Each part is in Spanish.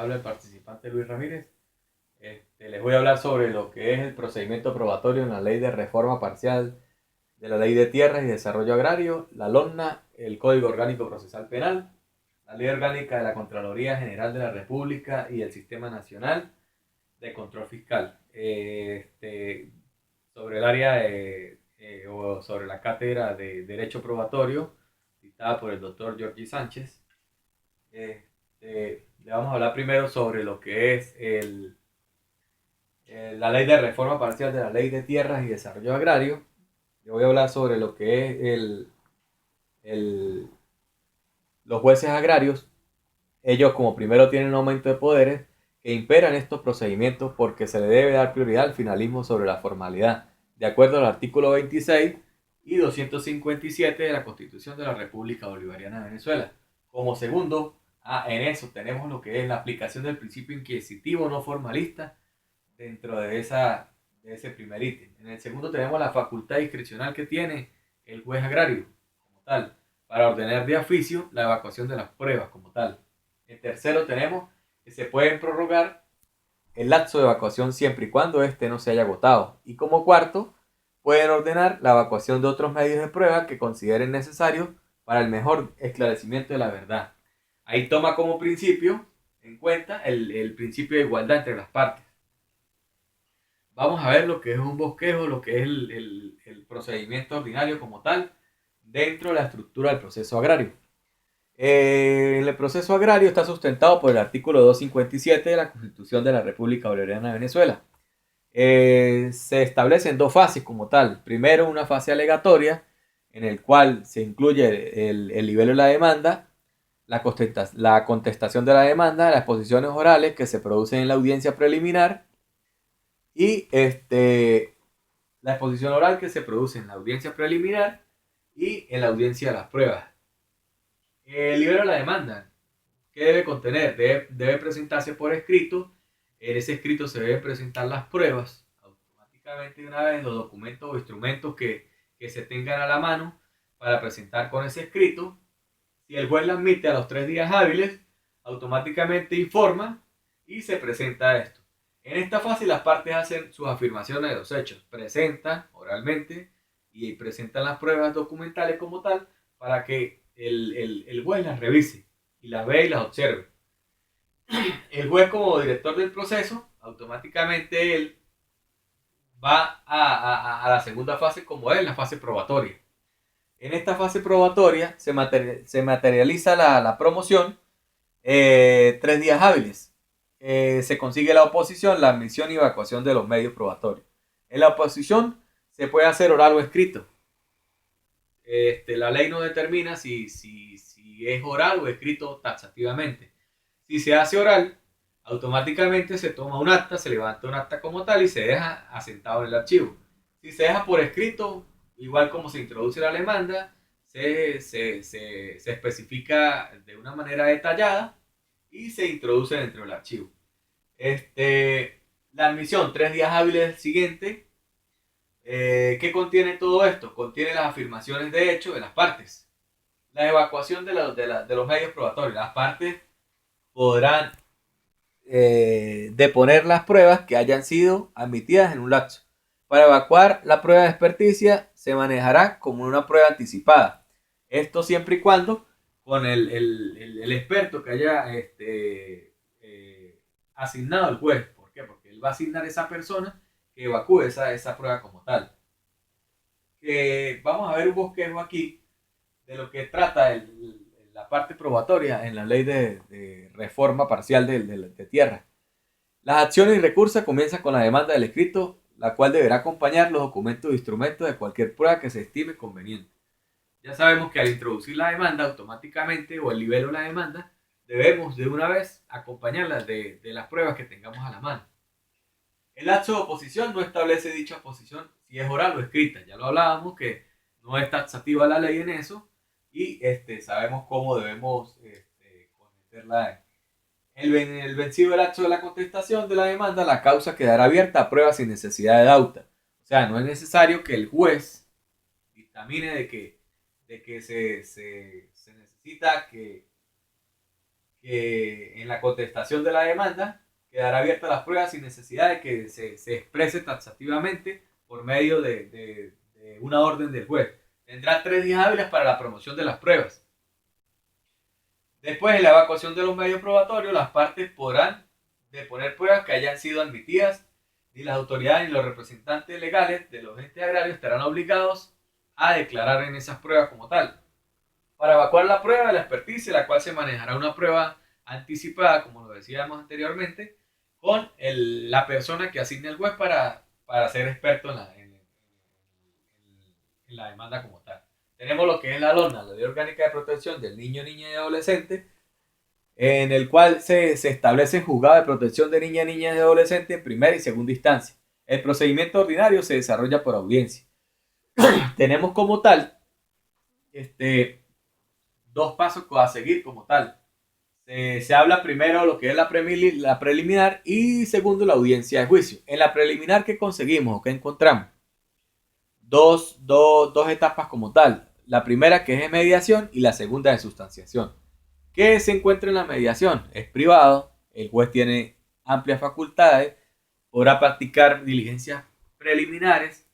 habla el participante Luis Ramírez. Les voy a hablar sobre lo que es el procedimiento probatorio en la ley de reforma parcial de la ley de tierras y desarrollo agrario, la LONNA, el Código Orgánico Procesal Penal, la Ley Orgánica de la Contraloría General de la República y el Sistema Nacional de Control Fiscal. Sobre el área o sobre la cátedra de Derecho Probatorio, dictada por el doctor Jorge Sánchez. Le vamos a hablar primero sobre lo que es la ley de reforma parcial de la ley de tierras y desarrollo agrario. Le voy a hablar sobre lo que es los jueces agrarios. Ellos como primero tienen un aumento de poderes que imperan estos procedimientos porque se le debe dar prioridad al finalismo sobre la formalidad, de acuerdo al artículo 26 y 257 de la Constitución de la República Bolivariana de Venezuela. Como segundo, en eso tenemos lo que es la aplicación del principio inquisitivo no formalista dentro de ese primer ítem. En el segundo tenemos la facultad discrecional que tiene el juez agrario como tal para ordenar de oficio la evacuación de las pruebas como tal. En tercero tenemos que se pueden prorrogar el lapso de evacuación siempre y cuando éste no se haya agotado. Y como cuarto, pueden ordenar la evacuación de otros medios de prueba que consideren necesarios para el mejor esclarecimiento de la verdad. Ahí toma como principio en cuenta el principio de igualdad entre las partes. Vamos a ver lo que es un bosquejo, lo que es el procedimiento ordinario como tal dentro de la estructura del proceso agrario. El proceso agrario está sustentado por el artículo 257 de la Constitución de la República Bolivariana de Venezuela. Se establecen dos fases como tal. Primero, una fase alegatoria, en el cual se incluye el nivel de la demanda, la contestación de la demanda, las exposiciones orales que se producen en la audiencia preliminar y la exposición oral que se produce en la audiencia preliminar y en la audiencia de las pruebas. El libro de la demanda, ¿qué debe contener? Debe presentarse por escrito. En ese escrito se deben presentar las pruebas. Automáticamente una vez los documentos o instrumentos que se tengan a la mano para presentar con ese escrito. Si el juez la admite a los 3 días hábiles, automáticamente informa y se presenta esto. En esta fase las partes hacen sus afirmaciones de los hechos, presentan oralmente y presentan las pruebas documentales como tal para que el juez las revise y las ve y las observe. El juez como director del proceso, automáticamente él va a la segunda fase como es la fase probatoria. En esta fase probatoria se materializa la promoción 3 días hábiles. Se consigue la oposición, la admisión y evacuación de los medios probatorios. En la oposición se puede hacer oral o escrito. La ley no determina si es oral o escrito taxativamente. Si se hace oral, automáticamente se toma un acta, se levanta un acta como tal y se deja asentado en el archivo. Si se deja por escrito, igual como se introduce la demanda, se especifica de una manera detallada y se introduce dentro del archivo. La admisión, 3 días hábiles siguiente. ¿Qué contiene todo esto? Contiene las afirmaciones de hecho de las partes. La evacuación de los medios probatorios. Las partes podrán deponer las pruebas que hayan sido admitidas en un lapso. Para evacuar la prueba de experticia se manejará como una prueba anticipada. Esto siempre y cuando con el experto que haya asignado el juez. ¿Por qué? Porque él va a asignar a esa persona que evacúe esa prueba como tal. Vamos a ver un bosquejo aquí de lo que trata la parte probatoria en la ley de reforma parcial de tierra. Las acciones y recursos comienzan con la demanda del escrito, la cual deberá acompañar los documentos e instrumentos de cualquier prueba que se estime conveniente. Ya sabemos que al introducir la demanda automáticamente o el nivel de la demanda, debemos de una vez acompañarla de las pruebas que tengamos a la mano. El acto de oposición no establece dicha oposición si es oral o escrita. Ya lo hablábamos que no es taxativa la ley en eso y sabemos cómo debemos cometerla. El vencido del acto de la contestación de la demanda, la causa quedará abierta a prueba sin necesidad de dauta. O sea, no es necesario que el juez dictamine de que se necesita que que en la contestación de la demanda quedará abierta las pruebas sin necesidad de que se exprese taxativamente por medio de una orden del juez. Tendrá 3 días hábiles para la promoción de las pruebas. Después de la evacuación de los medios probatorios, las partes podrán deponer pruebas que hayan sido admitidas y las autoridades y los representantes legales de los entes agrarios estarán obligados a declarar en esas pruebas como tal. Para evacuar la prueba de la experticia, la cual se manejará una prueba anticipada, como lo decíamos anteriormente, con la persona que asigne el juez para ser experto en la demanda como tal. Tenemos lo que es la LORNA, la Ley Orgánica de Protección del Niño, Niña y Adolescente, en el cual se establece el juzgado de protección de niñas, niñas y adolescentes en primera y segunda instancia. El procedimiento ordinario se desarrolla por audiencia. Tenemos como tal dos pasos a seguir como tal. Se habla primero lo que es la preliminar y segundo la audiencia de juicio. En la preliminar, ¿qué conseguimos o qué encontramos? Dos etapas como tal. La primera, que es de mediación, y la segunda de sustanciación. ¿Qué se encuentra en la mediación? Es privado, el juez tiene amplias facultades, podrá practicar diligencias preliminares,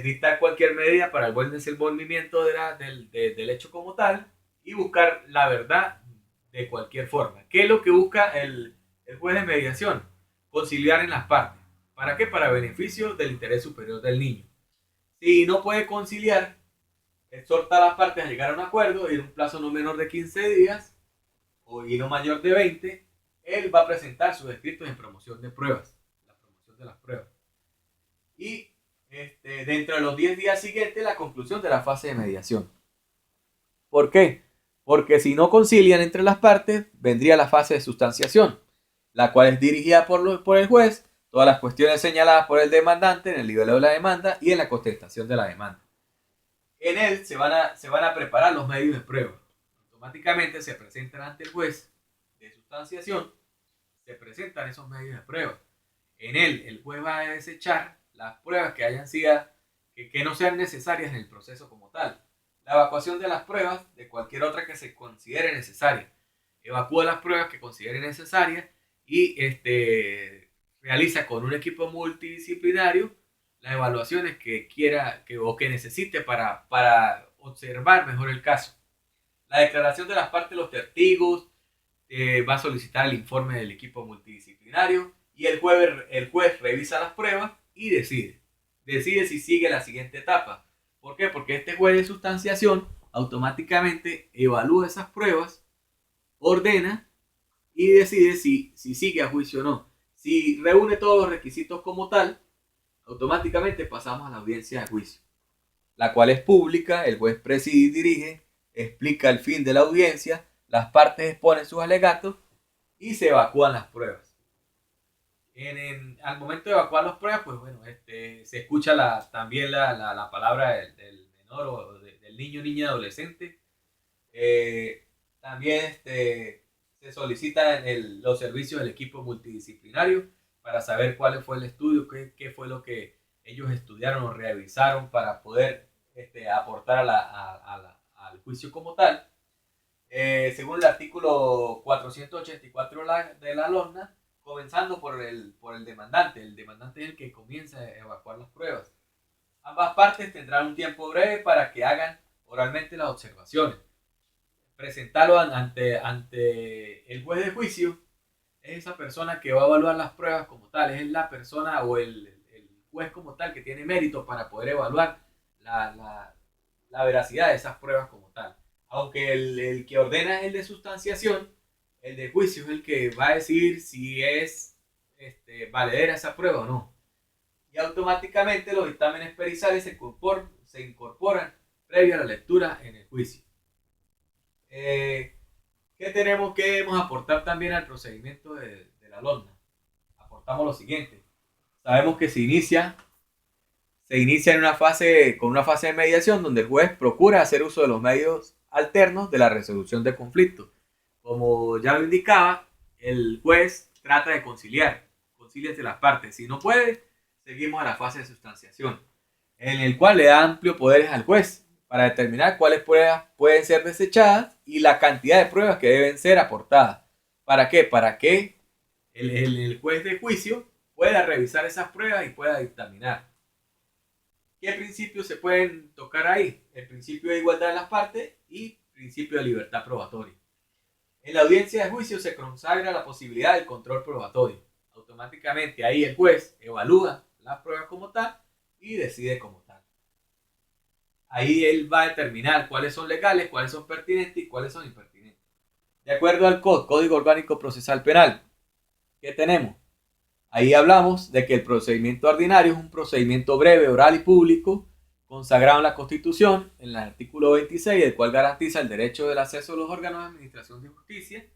dictar cualquier medida para el buen desenvolvimiento del hecho como tal y buscar la verdad de cualquier forma. ¿Qué es lo que busca el juez de mediación? Conciliar en las partes. ¿Para qué? Para beneficio del interés superior del niño. Si no puede conciliar, exhorta a las partes a llegar a un acuerdo y en un plazo no menor de 15 días y no mayor de 20, él va a presentar sus escritos en promoción de pruebas, la promoción de las pruebas. Y dentro de los 10 días siguientes, la conclusión de la fase de mediación. ¿Por qué? Porque si no concilian entre las partes, vendría la fase de sustanciación, la cual es dirigida por el juez, todas las cuestiones señaladas por el demandante en el nivel de la demanda y en la contestación de la demanda. En él se van a preparar los medios de prueba. Automáticamente se presentan ante el juez de sustanciación, se presentan esos medios de prueba. En él, el juez va a desechar las pruebas que hayan sido, que no sean necesarias en el proceso como tal. La evacuación de las pruebas de cualquier otra que se considere necesaria. Evacúa las pruebas que considere necesarias y realiza con un equipo multidisciplinario las evaluaciones que quiera o que necesite para observar mejor el caso. La declaración de las partes, los testigos, va a solicitar el informe del equipo multidisciplinario y el juez revisa las pruebas y decide si sigue la siguiente etapa. ¿Por qué? Porque este juez de sustanciación automáticamente evalúa esas pruebas, ordena y decide si sigue a juicio o no. Si reúne todos los requisitos como tal, automáticamente pasamos a la audiencia de juicio, la cual es pública, el juez preside y dirige, explica el fin de la audiencia, las partes exponen sus alegatos y se evacúan las pruebas. Al momento de evacuar las pruebas, pues bueno, se escucha también la palabra del menor o del niño, niña, adolescente. También se solicitan los servicios del equipo multidisciplinario para saber cuál fue el estudio, qué fue lo que ellos estudiaron o revisaron para poder aportar al juicio como tal. Según el artículo 484 de la LORNA, comenzando por el demandante. El demandante es el que comienza a evacuar las pruebas. Ambas partes tendrán un tiempo breve para que hagan oralmente las observaciones. Presentarlo ante el juez de juicio es esa persona que va a evaluar las pruebas como tal, es la persona o el juez como tal que tiene mérito para poder evaluar la veracidad de esas pruebas como tal. Aunque el que ordena es el de sustanciación, el de juicio es el que va a decir si es valedera esa prueba o no. Y automáticamente los dictámenes periciales se incorporan previo a la lectura en el juicio. ¿Qué debemos aportar también al procedimiento de la LORNA? Aportamos lo siguiente. Sabemos que se inicia con una fase de mediación donde el juez procura hacer uso de los medios alternos de la resolución de conflictos. Como ya lo indicaba, el juez trata de conciliar entre las partes. Si no puede, seguimos a la fase de sustanciación, en el cual le da amplios poderes al juez. para determinar cuáles pruebas pueden ser desechadas y la cantidad de pruebas que deben ser aportadas. ¿Para qué? Para que el juez de juicio pueda revisar esas pruebas y pueda dictaminar. ¿Qué principios se pueden tocar ahí? El principio de igualdad de las partes y principio de libertad probatoria. En la audiencia de juicio se consagra la posibilidad del control probatorio. Automáticamente ahí el juez evalúa las pruebas como tal y decide como tal. Ahí él va a determinar cuáles son legales, cuáles son pertinentes y cuáles son impertinentes. De acuerdo al Código Orgánico Procesal Penal, ¿qué tenemos? Ahí hablamos de que el procedimiento ordinario es un procedimiento breve, oral y público, consagrado en la Constitución, en el artículo 26, el cual garantiza el derecho del acceso a los órganos de administración de justicia.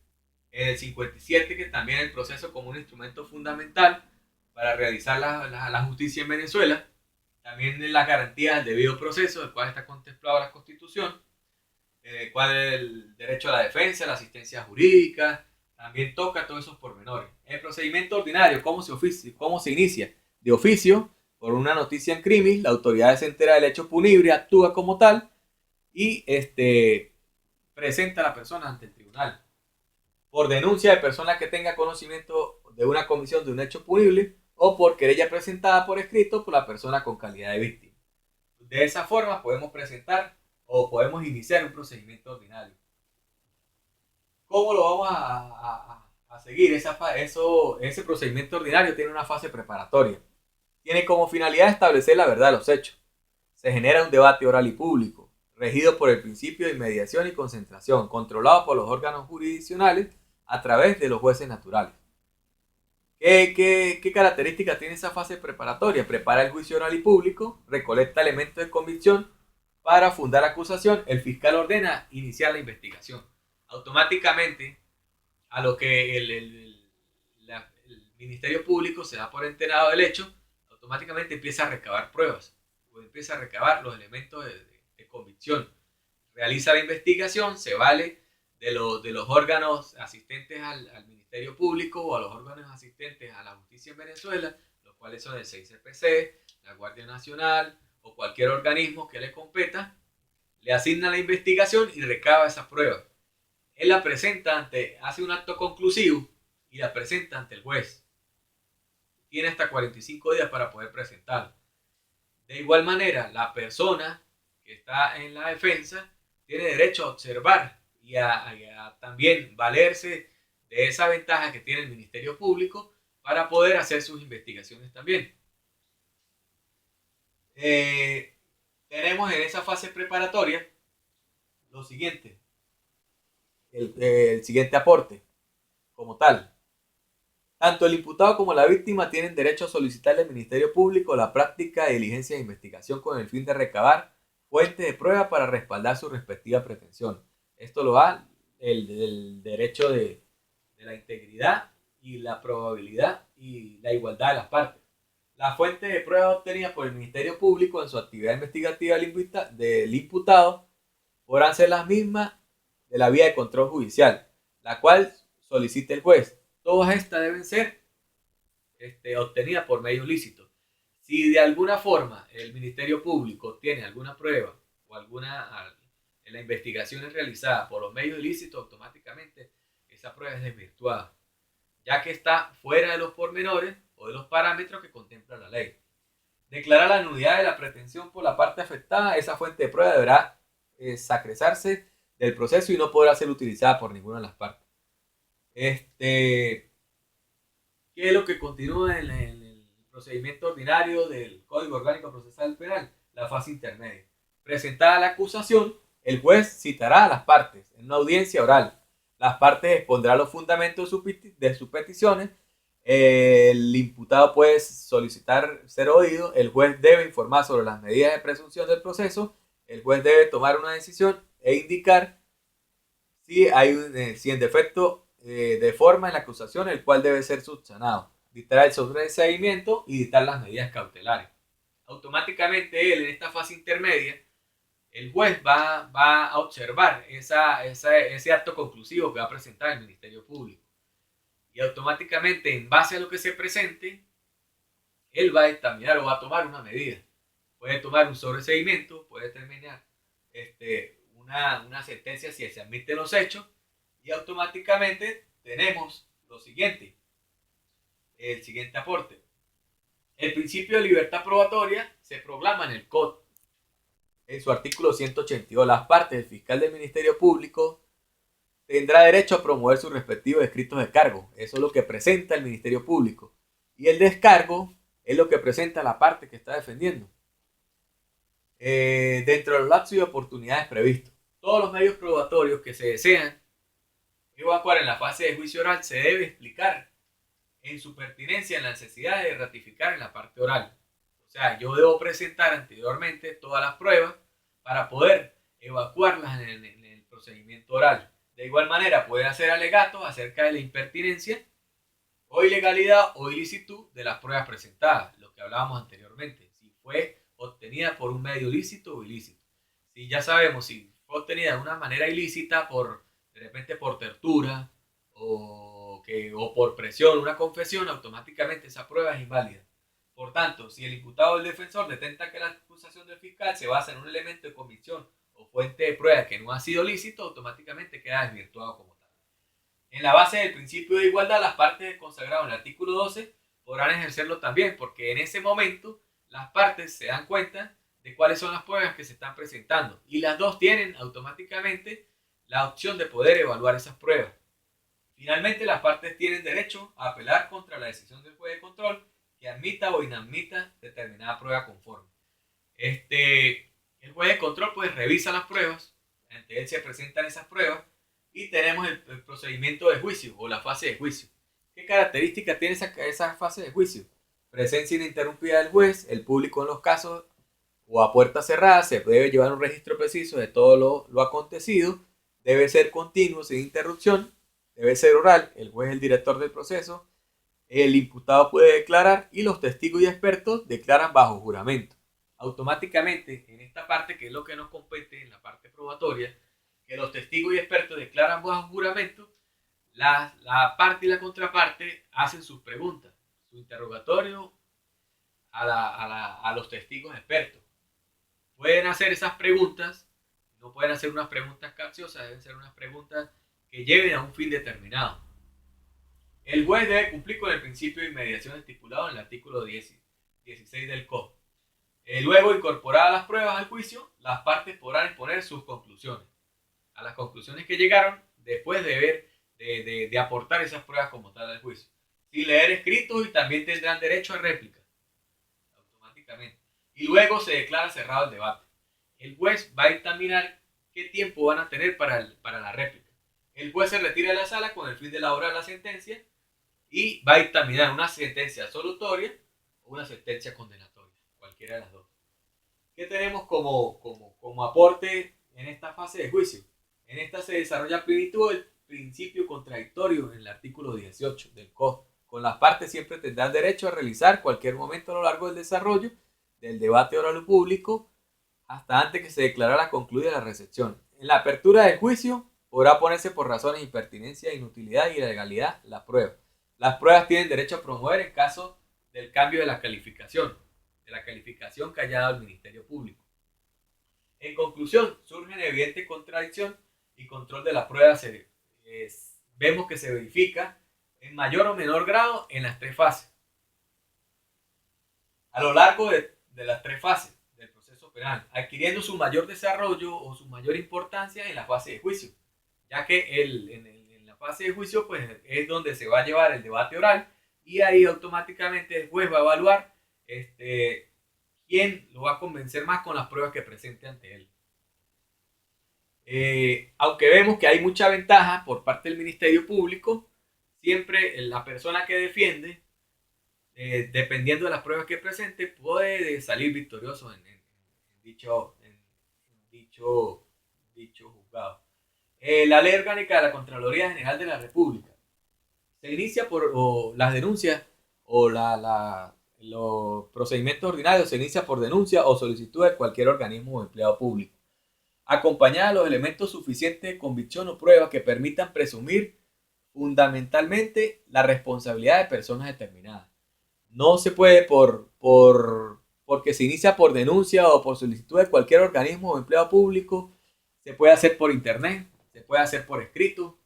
En el 57, que también el proceso como un instrumento fundamental para realizar la justicia en Venezuela. También las garantías del debido proceso, del cual está contemplado la Constitución, cuál es el derecho a la defensa, la asistencia jurídica, también toca todos esos pormenores. El procedimiento ordinario, ¿cómo se inicia? De oficio, por una noticia en crimen, la autoridad se entera del hecho punible, actúa como tal y presenta a la persona ante el tribunal. Por denuncia de persona que tenga conocimiento de una comisión de un hecho punible o por querella presentada por escrito por la persona con calidad de víctima. De esa forma podemos presentar o podemos iniciar un procedimiento ordinario. ¿Cómo lo vamos a seguir? Ese procedimiento ordinario tiene una fase preparatoria. Tiene como finalidad establecer la verdad de los hechos. Se genera un debate oral y público, regido por el principio de inmediación y concentración, controlado por los órganos jurisdiccionales a través de los jueces naturales. ¿Qué características tiene esa fase preparatoria? Prepara el juicio oral y público, recolecta elementos de convicción para fundar acusación, el fiscal ordena iniciar la investigación. Automáticamente, a lo que el Ministerio Público se da por enterado del hecho, automáticamente empieza a recabar pruebas, o empieza a recabar los elementos de convicción. Realiza la investigación, se vale de los órganos asistentes al Ministerio Público o a los órganos asistentes a la justicia en Venezuela, los cuales son el 6CPC, la Guardia Nacional o cualquier organismo que le competa, le asigna la investigación y recaba esa prueba. Él la presenta hace un acto conclusivo y la presenta ante el juez. Tiene hasta 45 días para poder presentarla. De igual manera, la persona que está en la defensa tiene derecho a observar y a también valerse de esa ventaja que tiene el Ministerio Público para poder hacer sus investigaciones también. Tenemos en esa fase preparatoria lo siguiente, el siguiente aporte como tal. Tanto el imputado como la víctima tienen derecho a solicitarle al Ministerio Público la práctica de diligencia de investigación con el fin de recabar fuentes de prueba para respaldar su respectiva pretensión. Esto lo da el derecho de la integridad y la probabilidad y la igualdad de las partes. Las fuentes de prueba obtenidas por el Ministerio Público en su actividad investigativa del imputado podrán ser las mismas de la vía de control judicial, la cual solicite el juez. Todas estas deben ser obtenidas por medios lícitos. Si de alguna forma el Ministerio Público tiene alguna prueba o en la investigación es realizada por los medios ilícitos, automáticamente esa prueba es desvirtuada, ya que está fuera de los pormenores o de los parámetros que contempla la ley. Declarar la nulidad de la pretensión por la parte afectada, esa fuente de prueba deberá sacresarse del proceso y no podrá ser utilizada por ninguna de las partes. ¿Qué es lo que continúa en el procedimiento ordinario del Código Orgánico Procesal Penal? La fase intermedia. Presentada la acusación, el juez citará a las partes en una audiencia oral. Las partes expondrán los fundamentos de sus peticiones. El imputado puede solicitar ser oído. El juez debe informar sobre las medidas de presunción del proceso. El juez debe tomar una decisión e indicar si en defecto de forma en la acusación, el cual debe ser subsanado, dictar el sobreseimiento y dictar las medidas cautelares. Automáticamente él, en esta fase intermedia, el juez va a observar ese acto conclusivo que va a presentar el Ministerio Público. Y automáticamente, en base a lo que se presente, él va a dictaminar o va a tomar una medida. Puede tomar un sobreseimiento, puede determinar una sentencia si se admiten los hechos, y automáticamente tenemos lo siguiente, el siguiente aporte. El principio de libertad probatoria se proclama en el COD. En su artículo 182, las partes del fiscal del Ministerio Público tendrá derecho a promover sus respectivos escritos de cargo. Eso es lo que presenta el Ministerio Público. Y el descargo es lo que presenta la parte que está defendiendo. Dentro de los lapsos y oportunidades previstos, todos los medios probatorios que se desean evacuar en la fase de juicio oral se debe explicar en su pertinencia en la necesidad de ratificar en la parte oral. O sea, yo debo presentar anteriormente todas las pruebas para poder evacuarlas en el procedimiento oral. De igual manera, puede hacer alegatos acerca de la impertinencia o ilegalidad o ilicitud de las pruebas presentadas, lo que hablábamos anteriormente, si fue obtenida por un medio lícito o ilícito. Si ya sabemos si fue obtenida de una manera ilícita, de repente por tortura o por presión, una confesión, automáticamente esa prueba es inválida. Por tanto, si el imputado o el defensor detecta que la acusación del fiscal se basa en un elemento de convicción o fuente de prueba que no ha sido lícito, automáticamente queda desvirtuado como tal. En la base del principio de igualdad, las partes consagradas en el artículo 12 podrán ejercerlo también, porque en ese momento las partes se dan cuenta de cuáles son las pruebas que se están presentando y las dos tienen automáticamente la opción de poder evaluar esas pruebas. Finalmente, las partes tienen derecho a apelar contra la decisión del juez de control que admita o inadmita determinada prueba conforme. El juez de control pues revisa las pruebas, ante él se presentan esas pruebas y tenemos el procedimiento de juicio o la fase de juicio. ¿Qué características tiene esa fase de juicio? Presencia ininterrumpida del juez, el público en los casos o a puerta cerrada, se debe llevar un registro preciso de todo lo acontecido, debe ser continuo, sin interrupción, debe ser oral, el juez es el director del proceso, el imputado puede declarar y los testigos y expertos declaran bajo juramento. Automáticamente, en esta parte, que es lo que nos compete en la parte probatoria, que los testigos y expertos declaran bajo juramento, la parte y la contraparte hacen sus preguntas, su interrogatorio a los testigos expertos. Pueden hacer esas preguntas, no pueden hacer unas preguntas capciosas, deben ser unas preguntas que lleven a un fin determinado. El juez debe cumplir con el principio de inmediación estipulado en el artículo 16 del COD. Luego, incorporadas las pruebas al juicio, las partes podrán exponer sus conclusiones. A las conclusiones que llegaron después de aportar esas pruebas como tal al juicio. Sin leer escritos, y también tendrán derecho a réplica. Automáticamente. Y luego se declara cerrado el debate. El juez va a examinar qué tiempo van a tener para la réplica. El juez se retira de la sala con el fin de elaborar la sentencia y va a dictaminar una sentencia absolutoria o una sentencia condenatoria, cualquiera de las dos. ¿Qué tenemos como aporte en esta fase de juicio? En esta se desarrolla a plenitud el principio contradictorio en el artículo 18 del COD. Con las partes siempre tendrán derecho a realizar cualquier momento a lo largo del desarrollo del debate oral o público hasta antes que se declarara concluida la recepción. En la apertura del juicio podrá ponerse por razones de impertinencia, inutilidad y ilegalidad la prueba. Las pruebas tienen derecho a promover en caso del cambio de la calificación que haya dado el Ministerio Público. En conclusión, surge una evidente contradicción y control de la prueba. Vemos que se verifica en mayor o menor grado en las tres fases. A lo largo de las tres fases del proceso penal, adquiriendo su mayor desarrollo o su mayor importancia en la fase de juicio, ya que en la fase de juicio pues, es donde se va a llevar el debate oral y ahí automáticamente el juez va a evaluar quién lo va a convencer más con las pruebas que presente ante él. Aunque vemos que hay mucha ventaja por parte del Ministerio Público, siempre la persona que defiende, dependiendo de las pruebas que presente, puede salir victorioso en dicho juzgado. La Ley Orgánica de la Contraloría General de la República se inicia por las denuncias o los procedimientos ordinarios se inicia por denuncia o solicitud de cualquier organismo o empleado público, acompañada de los elementos suficientes de convicción o prueba que permitan presumir fundamentalmente la responsabilidad de personas determinadas. No se puede por porque se inicia por denuncia o por solicitud de cualquier organismo o empleado público, se puede hacer por internet, se puede hacer por escrito,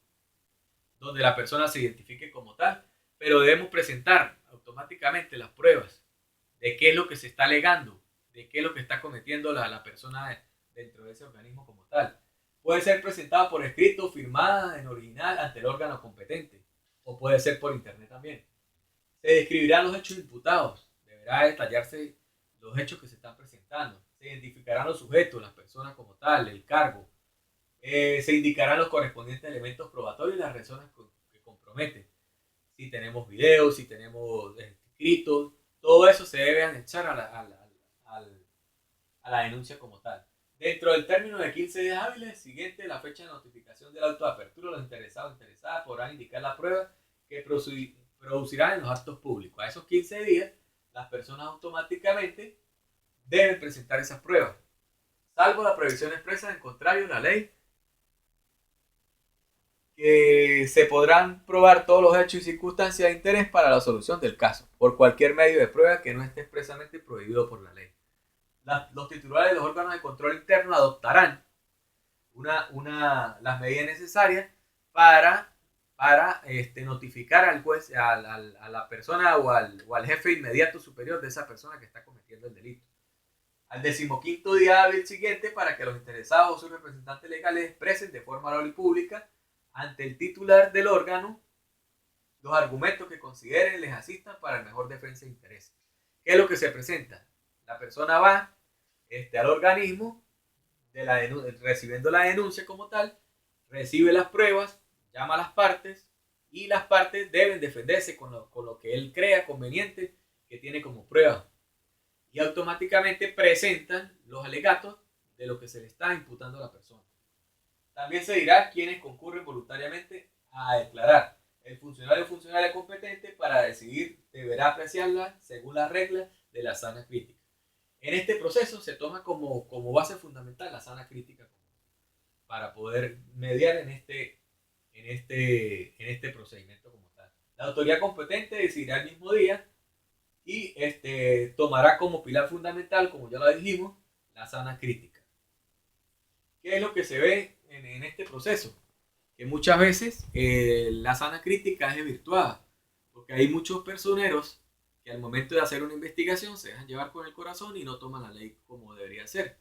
donde la persona se identifique como tal, pero debemos presentar automáticamente las pruebas de qué es lo que se está alegando, de qué es lo que está cometiendo la persona dentro de ese organismo como tal. Puede ser presentada por escrito, firmada en original ante el órgano competente, o puede ser por internet también. Se describirán los hechos imputados, deberá detallarse los hechos que se están presentando, se identificarán los sujetos, las personas como tal, el cargo, se indicarán los correspondientes elementos probatorios y las razones que comprometen. Si tenemos videos, si tenemos escritos, todo eso se debe anexar a la denuncia como tal. Dentro del término de 15 días hábiles siguiente a la fecha de notificación del auto de apertura, los interesados o interesadas podrán indicar la prueba que producirán en los actos públicos. A esos 15 días, las personas automáticamente deben presentar esas pruebas, salvo la previsión expresa en contrario de la ley, que se podrán probar todos los hechos y circunstancias de interés para la solución del caso, por cualquier medio de prueba que no esté expresamente prohibido por la ley. Los titulares de los órganos de control interno adoptarán las medidas necesarias para notificar al juez, a la persona o al jefe inmediato superior de esa persona que está cometiendo el delito. Al 15º día hábil siguiente, para que los interesados o sus representantes legales expresen de forma oral y pública ante el titular del órgano los argumentos que consideren les asistan para el mejor defensa de intereses. ¿Qué es lo que se presenta? La persona va al organismo recibiendo la denuncia como tal, recibe las pruebas, llama a las partes y las partes deben defenderse con lo que él crea conveniente que tiene como prueba, y automáticamente presentan los alegatos de lo que se le está imputando a la persona. También se dirá quiénes concurren voluntariamente a declarar. El funcionario o funcionaria competente para decidir deberá apreciarla según las reglas de la sana crítica. En este proceso se toma como base fundamental la sana crítica para poder mediar en este procedimiento como tal. La autoridad competente decidirá el mismo día y tomará como pilar fundamental, como ya lo dijimos, la sana crítica. ¿Qué es lo que se ve en este proceso? Que muchas veces la sana crítica es desvirtuada, porque hay muchos personeros que al momento de hacer una investigación se dejan llevar con el corazón y no toman la ley como debería ser.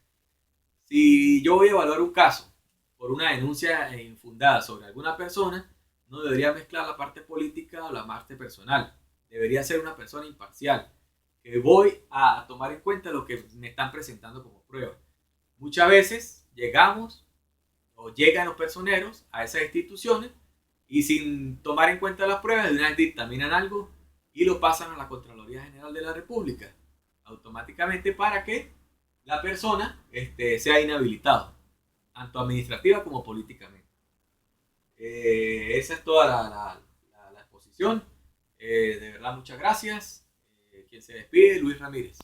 Si yo voy a evaluar un caso por una denuncia infundada sobre alguna persona, no debería mezclar la parte política o la parte personal. Debería ser una persona imparcial, que voy a tomar en cuenta lo que me están presentando como prueba. Muchas veces llegamos o llegan los personeros a esas instituciones y sin tomar en cuenta las pruebas, de una vez dictaminan algo y lo pasan a la Contraloría General de la República, automáticamente para que la persona sea inhabilitada, tanto administrativa como políticamente. Esa es toda la exposición. De verdad, muchas gracias. Quien se despide, Luis Ramírez.